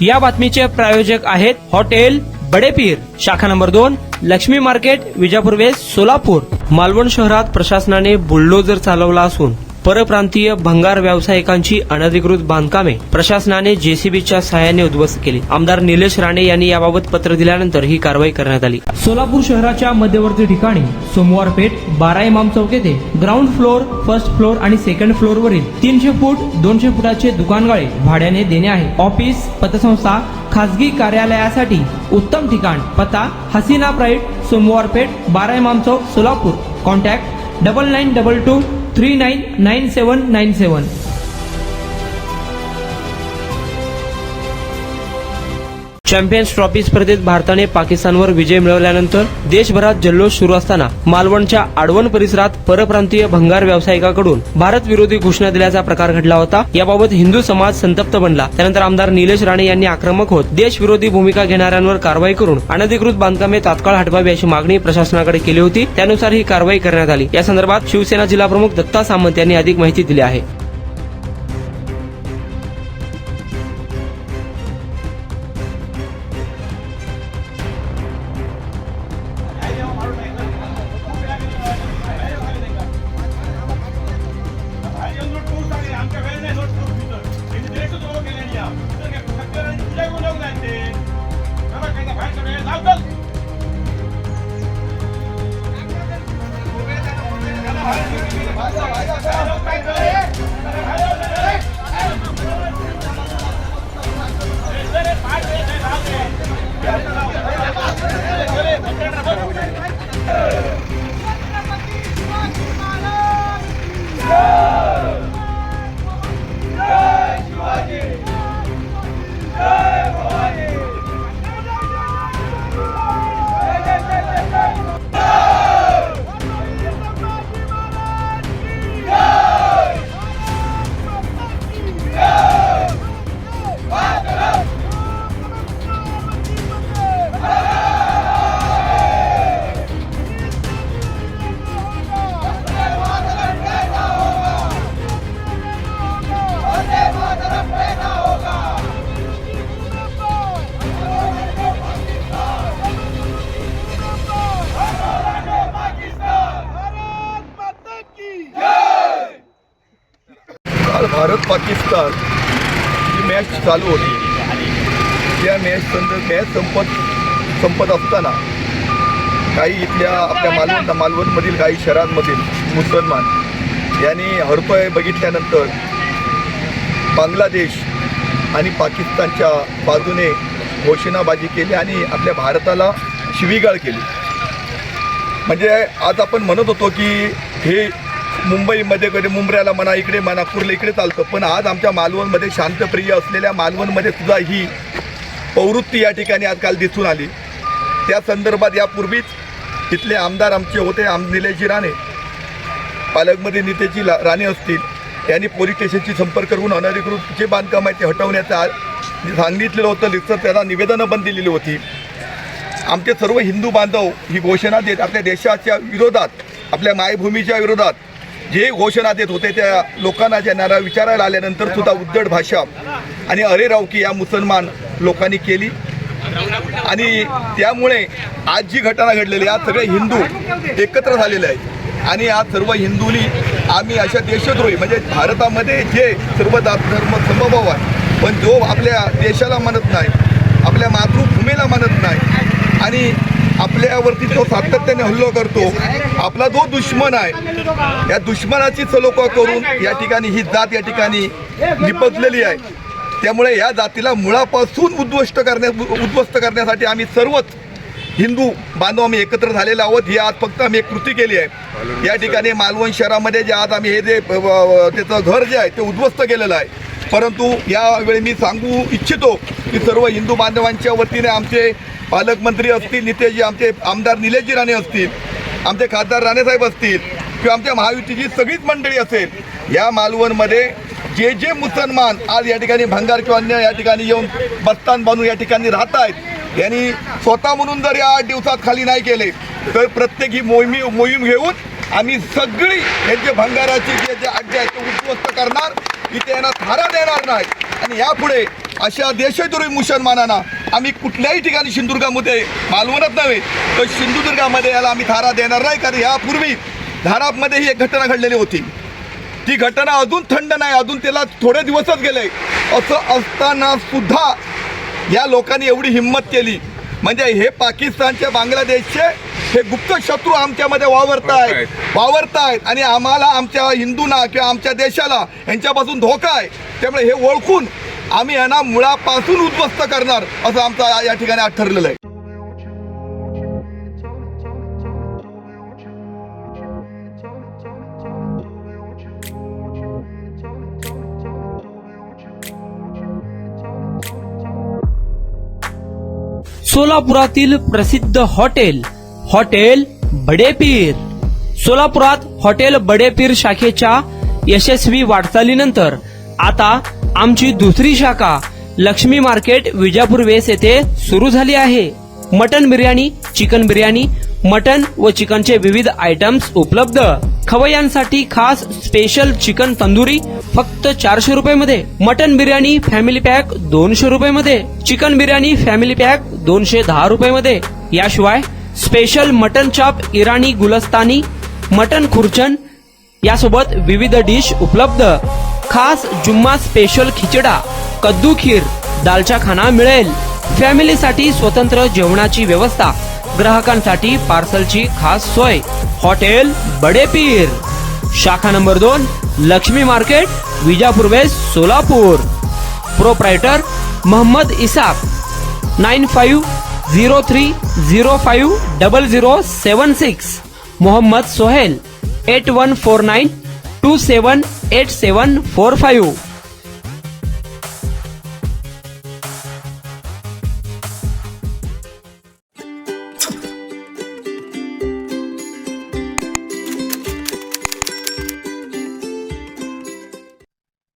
या बातमीचे प्रायोजक आहेत हॉटेल बडेपीर, शाखा number 2, Laxmi market, Vijapur west, Solapur. Malvan शहरात प्रशासनाने बुलडोजर चालवला असून परप्रांतीय भंगार व्यावसायिकांची अनधिकृत बांधकामे प्रशासनाने जेसीबीच्या सहाय्याने उद्ध्वस्त केली। आमदार निलेश राणे यांनी याबाबत पत्र दिल्यानंतर ही कारवाई करण्यात आली। सोलापूर शहराच्या मध्यवर्ती ठिकाणी सोमवार पेठ 12 इमाम चौक येथे ग्राउंड फ्लोर, फर्स्ट फ्लोर आणि सेकंड फ्लोर वरील 300 फूट 200 फुटाचे दुकानगाळे भाड्याने देणे आहे। ऑफिस, पतसंस्था, खासगी कार्यालयासाठी उत्तम ठिकाण। पत्ता हसीना प्राईड, सोमवार पेठ 12 इमाम चौक, सोलापूर। कॉन्टॅक्ट 9922 399797। चॅम्पियन्स ट्रॉफी स्पर्धेत भारताने पाकिस्तानवर विजय मिळवल्यानंतर देशभरात जल्लोष सुरू असताना मालवणच्या आडवण परिसरात परप्रांतीय भंगार व्यावसायिकाकडून भारत विरोधी घोषणा दिल्याचा प्रकार घडला होता। याबाबत हिंदू समाज संतप्त बनला। त्यानंतर आमदार निलेश राणे यांनी आक्रमक होत देशविरोधी भूमिका घेणाऱ्यांवर कारवाई करून अनधिकृत बांधकामे तात्काळ हटवावी अशी मागणी प्रशासनाकडे केली होती। त्यानुसार ही कारवाई करण्यात आली। या संदर्भात शिवसेना जिल्हा प्रमुख दत्ता सामंत यांनी अधिक माहिती दिली आहे। भारत पाकिस्तान जी मॅच चालू होती त्या मॅच संपत असताना काही इथल्या आपल्या मालवणमधील काही शहरांमधील मुसलमान यांनी हरतोय बघितल्यानंतर बांगलादेश आणि पाकिस्तानच्या बाजूने घोषणाबाजी केली आणि आपल्या भारताला शिवीगाळ केली। म्हणजे आज आपण म्हणत होतो की हे मुंबईमध्ये कधी मुंबऱ्याला म्हणा, इकडे म्हणा, कुर्ले इकडे चालतं, पण आज आमच्या मालवणमध्ये शांतप्रिय असलेल्या मालवणमध्ये सुद्धा ही प्रवृत्ती या ठिकाणी आजकाल दिसून आली। त्या संदर्भात यापूर्वीच इथले आमदार आमचे होते निलेशजी राणे, पालकमंत्री नितेशजी राणे असतील, यांनी पोलीस स्टेशनशी संपर्क करून अनधिकृत जे बांधकाम आहे ते हटवण्याचं सांगितलेलं होतं। लिखित त्यांना निवेदनं पण दिलेली होती। आमचे सर्व हिंदू बांधव ही घोषणा देत आपल्या देशाच्या विरोधात, आपल्या मायभूमीच्या विरोधात जे घोषणा देत होते त्या लोकांना ज्यांना विचारायला आल्यानंतर सुद्धा उद्धट भाषा आणि अरेरावकी या मुसलमान लोकांनी केली आणि त्यामुळे आज जी घटना घडलेली आज सगळे हिंदू एकत्र झालेले आहेत आणि आज सर्व हिंदूंनी आम्ही अशा देशद्रोही म्हणजे भारतामध्ये जे सर्व धर्म समभाव आहे पण जो आपल्या देशाला मानत नाही, आपल्या मातृभूमीला मानत नाही आणि आपल्यावरती जो सातत्याने हल्ला करतो, आपला जो दुश्मन आहे या दुश्मनाची सलोखा करून या ठिकाणी ही जात या ठिकाणी निपजलेली आहे। त्यामुळे या जातीला मुळापासून उद्ध्वस्त करण्यासाठी आम्ही सर्वच हिंदू बांधव आम्ही एकत्र झालेले आहोत। ही आज फक्त आम्ही एक कृती केली आहे। या ठिकाणी मालवण शहरामध्ये जे आज आम्ही हे जे त्याचं घर जे आहे ते उद्ध्वस्त केलेलं आहे, परंतु यावेळी मी सांगू इच्छितो की सर्व हिंदू बांधवांच्या वतीने आमचे पालकमंत्री असतील, नितेशजी आमचे आमदार निलेशजी राणे असतील, आमचे खासदार राणेसाहेब असतील किंवा आमच्या महायुतीची सगळीच मंडळी असेल, या मालवणमध्ये जे जे मुसलमान आज या ठिकाणी भंगार किंवा अन्य या ठिकाणी येऊन बस्तान बांधून या ठिकाणी राहत आहेत, यांनी स्वतः म्हणून जर या 8 दिवसात खाली नाही केले तर प्रत्येक ही मोहीम घेऊन आम्ही सगळी यांचे भंगाराची जे अड्डे आहेत ते उद्ध्वस्त करणार, इथे यांना थारा देणार नाही. आणि यापुढे अशा देशद्रोही मुसलमानांना आम्ही कुठल्याही ठिकाणी सिंधुदुर्गामध्ये, मालवणात नव्हे तर सिंधुदुर्गामध्ये याला आम्ही थारा देणार नाही. कारण यापूर्वी धारापमध्ये ही एक घटना घडलेली होती. ती घटना अजून थंड नाही, अजून त्याला थोडे दिवसच गेले. असं असताना सुद्धा या लोकांनी एवढी हिंमत केली. म्हणजे हे पाकिस्तानचे, बांगलादेशचे हे गुप्त शत्रू आमच्यामध्ये वावरत आहेत आणि आम्हाला, आमच्या हिंदूंना किंवा आमच्या देशाला यांच्यापासून धोका आहे. त्यामुळे हे ओळखून आम्ही यांना मुळापासून उद्ध्वस्त करणार असं आमचं या ठिकाणी आज ठरलेलं आहे. सोलापुरातील प्रसिद्ध हॉटेल बडेपीर. सोलापुरात हॉटेल बडेपीर शाखेच्या यशस्वी वाटचालीनंतर आता आमची दुसरी शाखा लक्ष्मी मार्केट विजापूर वेस येथे सुरू झाली आहे. Mutton biryani, chicken biryani, mutton व चिकनचे विविध आयटम्स उपलब्ध. खवय्यांसाठी खास स्पेशल चिकन तंदुरी फक्त 400 रुपये मध्ये. मटन बिर्याणी फॅमिली पॅक 200 रुपये मध्ये. चिकन बिर्याणी फॅमिली पॅक 210 रुपये मध्ये. याशिवाय स्पेशल मटन चाप, इराणी गुलस्तानी, मटन खुर्चन यासोबत विविध डिश उपलब्ध. खास जुम्मा स्पेशल खिचडा, कद्दू खीर, दालचा खाना मिळेल. फॅमिलीसाठी स्वतंत्र जेवणाची व्यवस्था, ग्राहकांसाठी पार्सलची खास सोय. हॉटेल बडेपीर, शाखा number 2, Laxmi market, Vijapur west, Solapur. Proprietor Mohammed Isak. 9503050076. Mohammed Sohel. 8149278745.